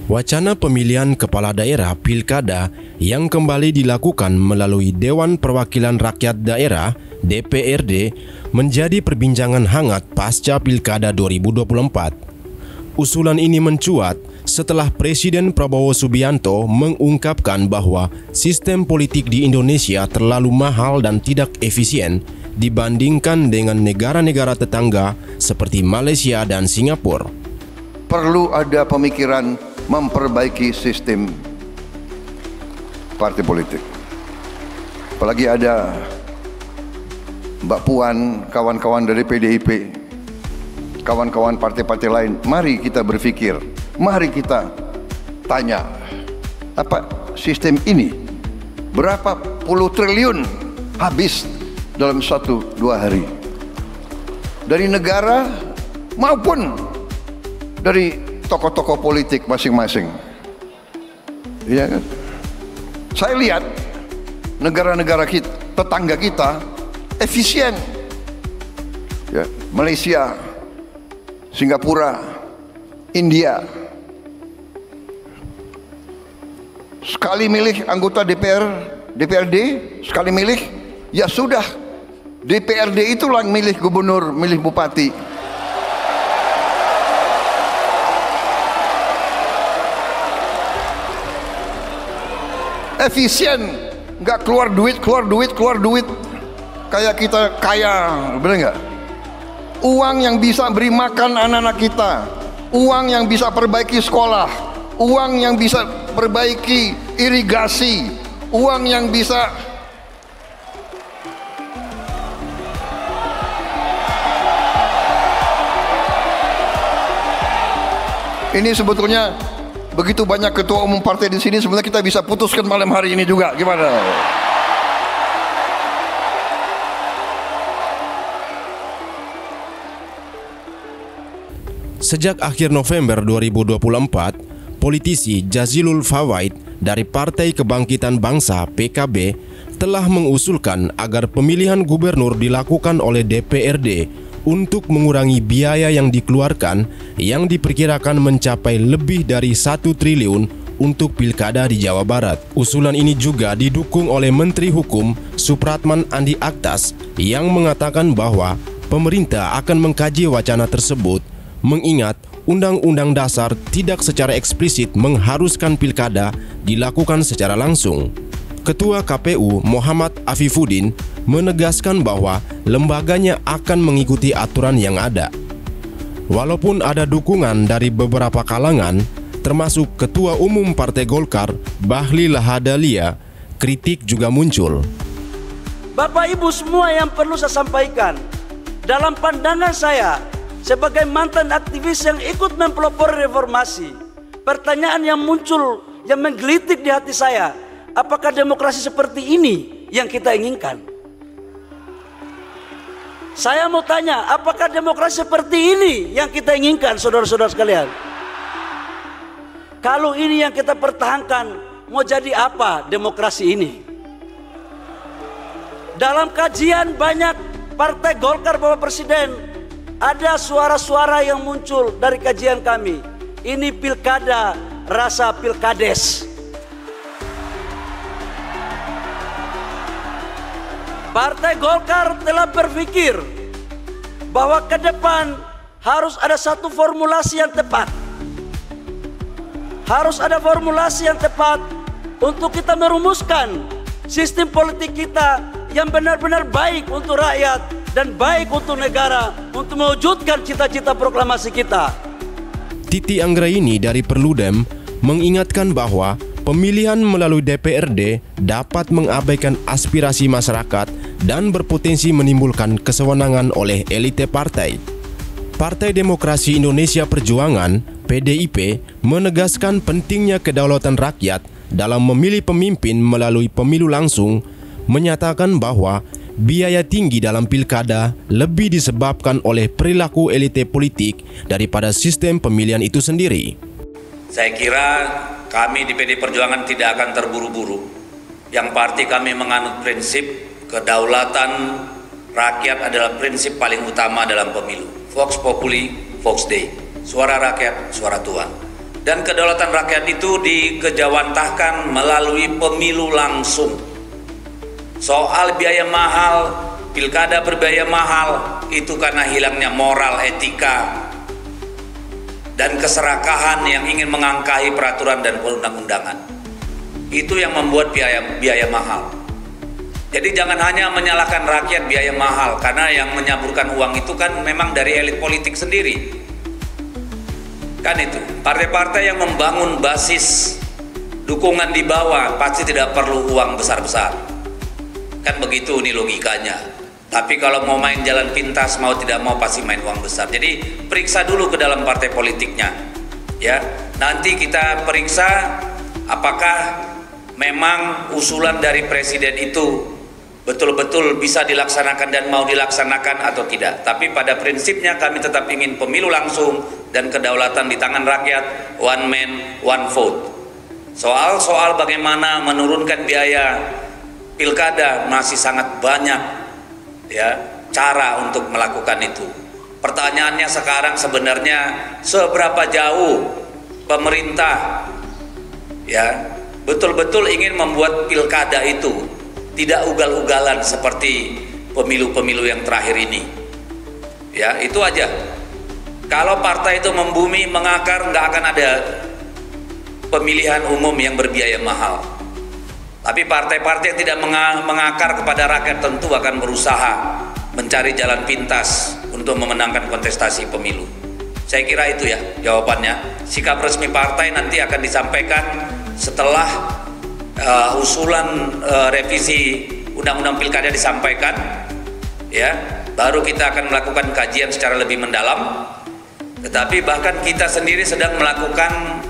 Wacana pemilihan kepala daerah Pilkada yang kembali dilakukan melalui Dewan Perwakilan Rakyat Daerah (DPRD) menjadi perbincangan hangat pasca Pilkada 2024. Usulan ini mencuat setelah Presiden Prabowo Subianto mengungkapkan bahwa sistem politik di Indonesia terlalu mahal dan tidak efisien dibandingkan dengan negara-negara tetangga seperti Malaysia dan Singapura. Perlu ada pemikiran memperbaiki sistem partai politik. Apalagi ada Mbak Puan, kawan-kawan dari PDIP, kawan-kawan partai-partai lain. Mari kita berpikir, mari kita tanya, apa sistem ini berapa puluh triliun habis dalam 1-2 hari dari negara maupun dari tokoh-tokoh politik masing-masing. Iya kan? Saya lihat negara-negara kita, tetangga kita efisien. Ya, Malaysia, Singapura, India. Sekali milih anggota DPRD, sekali milih, ya sudah. DPRD itulah yang milih gubernur, milih bupati. Efisien, nggak keluar duit, kayak kita kaya, bener nggak? Uang yang bisa beri makan anak-anak kita, uang yang bisa perbaiki sekolah, uang yang bisa perbaiki irigasi, uang yang bisa ini sebetulnya. Begitu banyak ketua umum partai di sini, sebenarnya kita bisa putuskan malam hari ini juga. Gimana? Sejak akhir November 2024, politisi Jazilul Fawait dari Partai Kebangkitan Bangsa (PKB) telah mengusulkan agar pemilihan gubernur dilakukan oleh DPRD untuk mengurangi biaya yang dikeluarkan yang diperkirakan mencapai lebih dari 1 triliun untuk pilkada di Jawa Barat. Usulan ini juga didukung oleh Menteri Hukum Supratman Andi Aktas yang mengatakan bahwa pemerintah akan mengkaji wacana tersebut mengingat Undang-Undang Dasar tidak secara eksplisit mengharuskan pilkada dilakukan secara langsung. Ketua KPU Muhammad Afifuddin menegaskan bahwa lembaganya akan mengikuti aturan yang ada. Walaupun ada dukungan dari beberapa kalangan, termasuk Ketua Umum Partai Golkar Bahlil Lahadalia, kritik juga muncul. Bapak Ibu semua yang perlu saya sampaikan, dalam pandangan saya sebagai mantan aktivis yang ikut mempelopori reformasi, pertanyaan yang muncul yang menggelitik di hati saya, apakah demokrasi seperti ini yang kita inginkan? Saya mau tanya, apakah demokrasi seperti ini yang kita inginkan, saudara-saudara sekalian? Kalau ini yang kita pertahankan, mau jadi apa demokrasi ini? Dalam kajian banyak Partai Golkar, Bapak Presiden, ada suara-suara yang muncul dari kajian kami. Ini pilkada rasa pilkades. Partai Golkar telah berpikir bahwa ke depan harus ada satu formulasi yang tepat. Harus ada formulasi yang tepat untuk kita merumuskan sistem politik kita yang benar-benar baik untuk rakyat dan baik untuk negara, untuk mewujudkan cita-cita proklamasi kita. Titi Anggraini dari Perludem mengingatkan bahwa pemilihan melalui DPRD dapat mengabaikan aspirasi masyarakat dan berpotensi menimbulkan kesewenangan oleh elite partai. Partai Demokrasi Indonesia Perjuangan (PDIP) menegaskan pentingnya kedaulatan rakyat dalam memilih pemimpin melalui pemilu langsung, menyatakan bahwa biaya tinggi dalam pilkada lebih disebabkan oleh perilaku elite politik daripada sistem pemilihan itu sendiri. Saya kira kami di PD Perjuangan tidak akan terburu-buru. Yang pasti kami menganut prinsip kedaulatan rakyat adalah prinsip paling utama dalam pemilu. Vox Populi, Vox Dei. Suara rakyat, suara Tuhan. Dan kedaulatan rakyat itu dikejawantahkan melalui pemilu langsung. Soal biaya mahal, pilkada berbiaya mahal, itu karena hilangnya moral, etika, dan keserakahan yang ingin mengangkahi peraturan dan perundang-undangan. Itu yang membuat biaya mahal. Jadi jangan hanya menyalahkan rakyat biaya mahal, karena yang menyaburkan uang itu kan memang dari elit politik sendiri. Kan itu, partai-partai yang membangun basis dukungan di bawah pasti tidak perlu uang besar-besar. Kan begitu nih logikanya. Tapi kalau mau main jalan pintas, mau tidak mau pasti main uang besar. Jadi periksa dulu ke dalam partai politiknya. Ya, nanti kita periksa apakah memang usulan dari presiden itu betul-betul bisa dilaksanakan dan mau dilaksanakan atau tidak. Tapi pada prinsipnya kami tetap ingin pemilu langsung dan kedaulatan di tangan rakyat, one man, one vote. Soal bagaimana menurunkan biaya pilkada masih sangat banyak ya cara untuk melakukan itu. Pertanyaannya sekarang sebenarnya seberapa jauh pemerintah ya betul-betul ingin membuat pilkada itu tidak ugal-ugalan seperti pemilu-pemilu yang terakhir ini. Ya, itu aja. Kalau partai itu membumi, mengakar, nggak akan ada pemilihan umum yang berbiaya mahal. Tapi partai-partai yang tidak mengakar kepada rakyat tentu akan berusaha mencari jalan pintas untuk memenangkan kontestasi pemilu. Saya kira itu ya jawabannya. Sikap resmi partai nanti akan disampaikan setelah usulan revisi undang-undang pilkada disampaikan, ya, baru kita akan melakukan kajian secara lebih mendalam. Tetapi bahkan kita sendiri sedang melakukan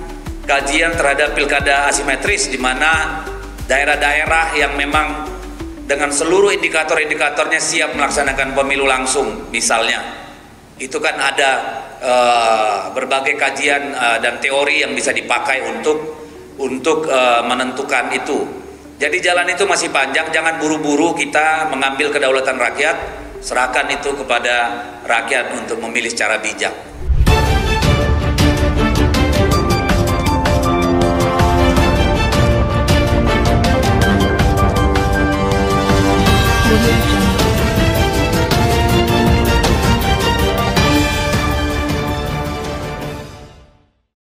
kajian terhadap pilkada asimetris, di mana daerah-daerah yang memang dengan seluruh indikator-indikatornya siap melaksanakan pemilu langsung, misalnya, itu kan ada berbagai kajian dan teori yang bisa dipakai untuk menentukan itu. Jadi jalan itu masih panjang, jangan buru-buru kita mengambil kedaulatan rakyat, serahkan itu kepada rakyat untuk memilih secara bijak.